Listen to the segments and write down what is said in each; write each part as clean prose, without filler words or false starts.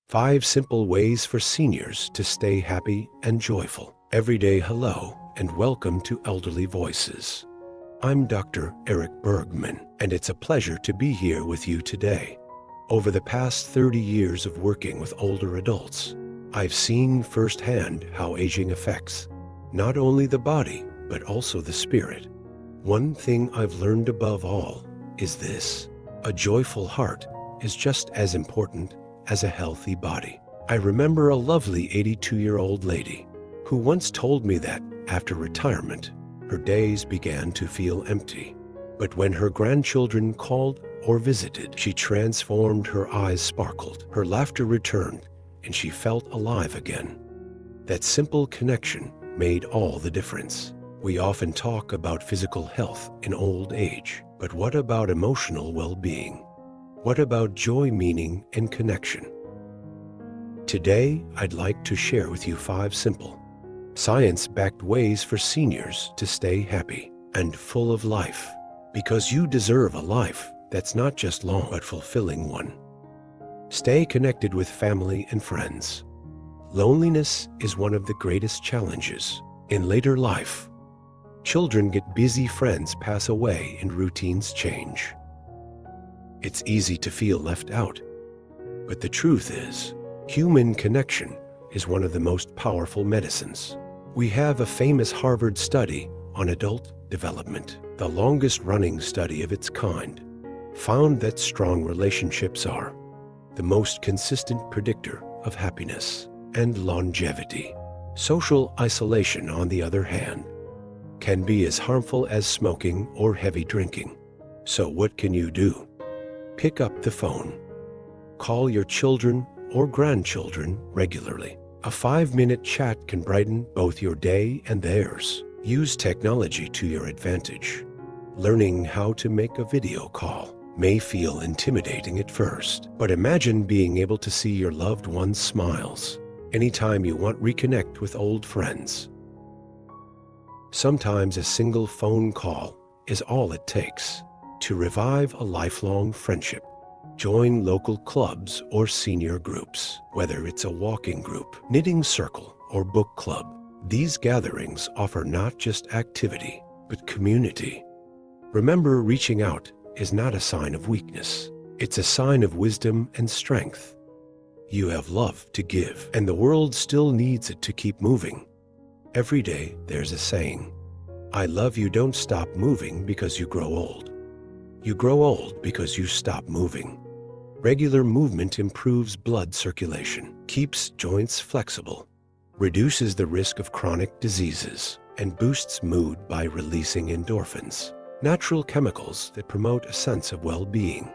5 simple ways for seniors to stay happy and joyful. Everyday hello and welcome to Elderly Voices. I'm Dr. Eric Bergman, and it's a pleasure to be here with you today. Over the past 30 years of working with older adults, I've seen firsthand how aging affects not only the body, but also the spirit. One thing I've learned above all is this: a joyful heart is just as important as a healthy body. I remember a lovely 82-year-old lady who once told me that after retirement, her days began to feel empty. But when her grandchildren called or visited, she transformed. Her eyes sparkled, her laughter returned, and she felt alive again. That simple connection made all the difference. We often talk about physical health in old age, but what about emotional well-being? What about joy, meaning, and connection? Today, I'd like to share with you 5 simple, science-backed ways for seniors to stay happy and full of life, because you deserve a life that's not just long but fulfilling one. Stay connected with family and friends. Loneliness is one of the greatest challenges in later life. Children get busy, friends pass away, and routines change. It's easy to feel left out, but the truth is, human connection is one of the most powerful medicines. We have a famous Harvard study on adult development, the longest-running study of its kind, found that strong relationships are the most consistent predictor of happiness and longevity. Social isolation, on the other hand, can be as harmful as smoking or heavy drinking. So what can you do? Pick up the phone. Call your children or grandchildren regularly. A 5-minute chat can brighten both your day and theirs. Use technology to your advantage. Learning how to make a video call may feel intimidating at first, but imagine being able to see your loved one's smiles anytime you want. Reconnect with old friends. Sometimes a single phone call is all it takes to revive a lifelong friendship. Join local clubs or senior groups, whether it's a walking group, knitting circle, or book club. These gatherings offer not just activity, but community. Remember, reaching out is not a sign of weakness. It's a sign of wisdom and strength. You have love to give, and the world still needs it to keep moving. Every day, there's a saying, "I love you don't stop moving because you grow old. You grow old because you stop moving." Regular movement improves blood circulation, keeps joints flexible, reduces the risk of chronic diseases, and boosts mood by releasing endorphins, natural chemicals that promote a sense of well-being.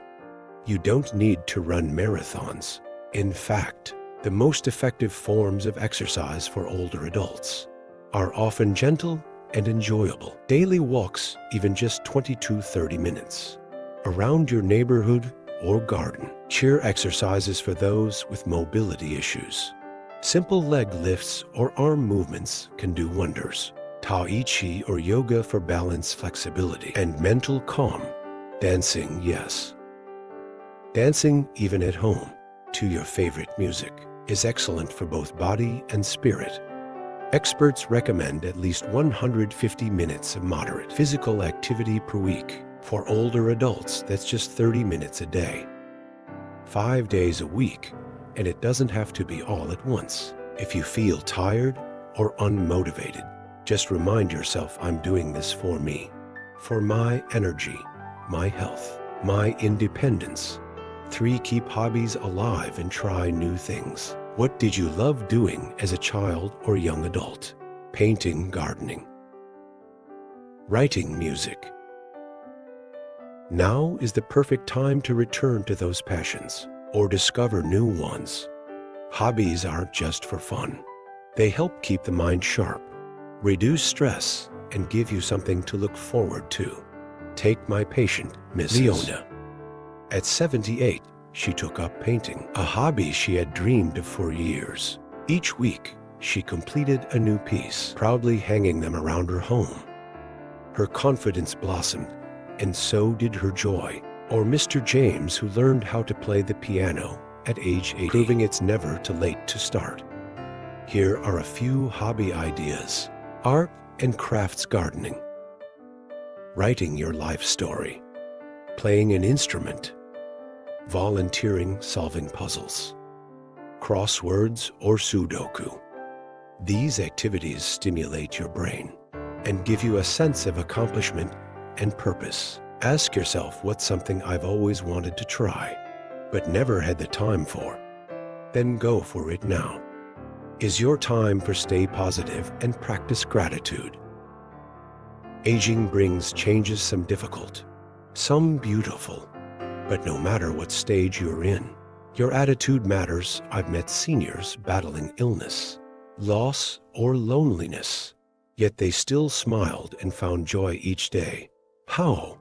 You don't need to run marathons. In fact, the most effective forms of exercise for older adults are often gentle and enjoyable. Daily walks, even just 20 to 30 minutes, around your neighborhood or garden. Chair exercises for those with mobility issues. Simple leg lifts or arm movements can do wonders. Tai Chi or yoga for balance, flexibility, and mental calm. Dancing, yes. Dancing, even at home, to your favorite music, is excellent for both body and spirit. Experts recommend at least 150 minutes of moderate physical activity per week. For older adults, that's just 30 minutes a day. 5 days a week, and it doesn't have to be all at once. If you feel tired or unmotivated, just remind yourself, I'm doing this for me, for my energy, my health, my independence. 3, keep hobbies alive and try new things. What did you love doing as a child or young adult? Painting, gardening, writing, music. Now is the perfect time to return to those passions or discover new ones. Hobbies aren't just for fun. They help keep the mind sharp, reduce stress, and give you something to look forward to. Take my patient, Miss Leona. At 78, she took up painting, a hobby she had dreamed of for years. Each week, she completed a new piece, proudly hanging them around her home. Her confidence blossomed, and so did her joy. Or Mr. James, who learned how to play the piano at age 80, proving it's never too late to start. Here are a few hobby ideas: art and crafts, gardening, writing your life story, playing an instrument, volunteering, solving puzzles, crosswords or Sudoku. These activities stimulate your brain and give you a sense of accomplishment and purpose. Ask yourself, what's something I've always wanted to try, but never had the time for? Then go for it now. Is your time for stay positive and practice gratitude. Aging brings changes, some difficult, some beautiful. But no matter what stage you're in, your attitude matters. I've met seniors battling illness, loss, or loneliness, yet they still smiled and found joy each day. How?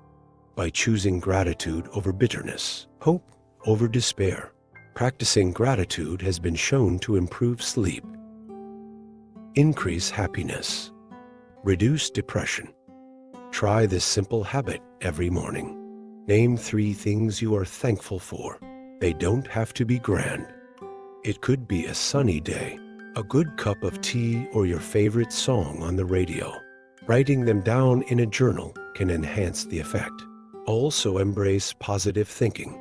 By choosing gratitude over bitterness, hope over despair. Practicing gratitude has been shown to improve sleep, increase happiness, reduce depression. Try this simple habit every morning. Name 3 things you are thankful for. They don't have to be grand. It could be a sunny day, a good cup of tea, or your favorite song on the radio. Writing them down in a journal can enhance the effect. Also, embrace positive thinking.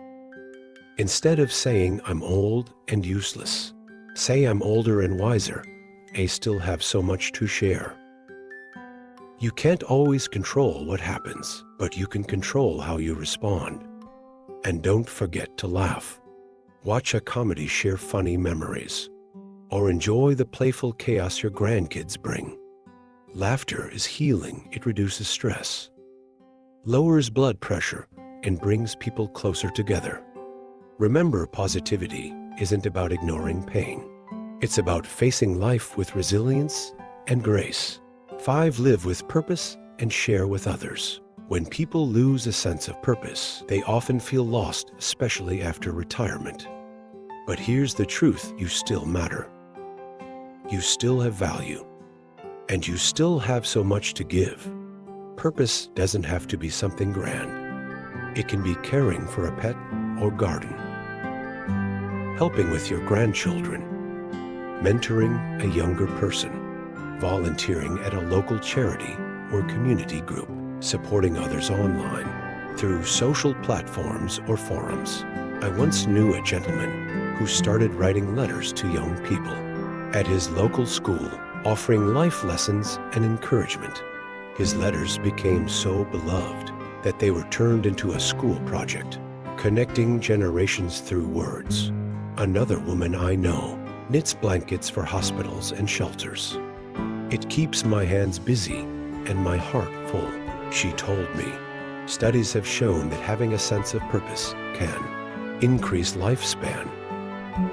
Instead of saying, "I'm old and useless," say, "I'm older and wiser. I still have so much to share." You can't always control what happens, but you can control how you respond. And don't forget to laugh. Watch a comedy, share funny memories, or enjoy the playful chaos your grandkids bring. Laughter is healing. It reduces stress, lowers blood pressure, and brings people closer together. Remember, positivity isn't about ignoring pain. It's about facing life with resilience and grace. 5. Live with purpose and share with others. When people lose a sense of purpose, they often feel lost, especially after retirement. But here's the truth: you still matter. You still have value. And you still have so much to give. Purpose doesn't have to be something grand. It can be caring for a pet or garden, helping with your grandchildren, mentoring a younger person, volunteering at a local charity or community group, supporting others online through social platforms or forums. I once knew a gentleman who started writing letters to young people at his local school, offering life lessons and encouragement. His letters became so beloved that they were turned into a school project, connecting generations through words. Another woman I know knits blankets for hospitals and shelters. "It keeps my hands busy and my heart full," she told me. Studies have shown that having a sense of purpose can increase lifespan,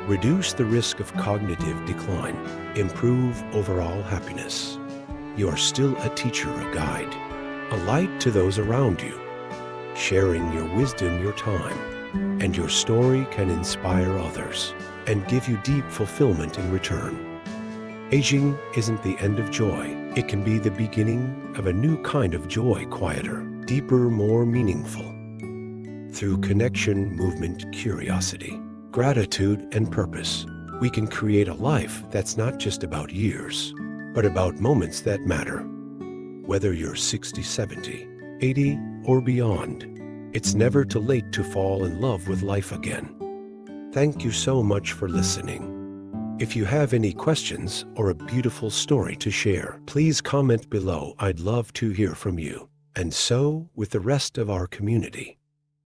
reduce the risk of cognitive decline, improve overall happiness. You are still a teacher, a guide, a light to those around you. Sharing your wisdom, your time, and your story can inspire others and give you deep fulfillment in return. Aging isn't the end of joy. It can be the beginning of a new kind of joy, quieter, deeper, more meaningful. Through connection, movement, curiosity, gratitude, and purpose, we can create a life that's not just about years, but about moments that matter. Whether you're 60, 70, 80, or beyond, it's never too late to fall in love with life again. Thank you so much for listening. If you have any questions or a beautiful story to share, please comment below. I'd love to hear from you. And so with the rest of our community.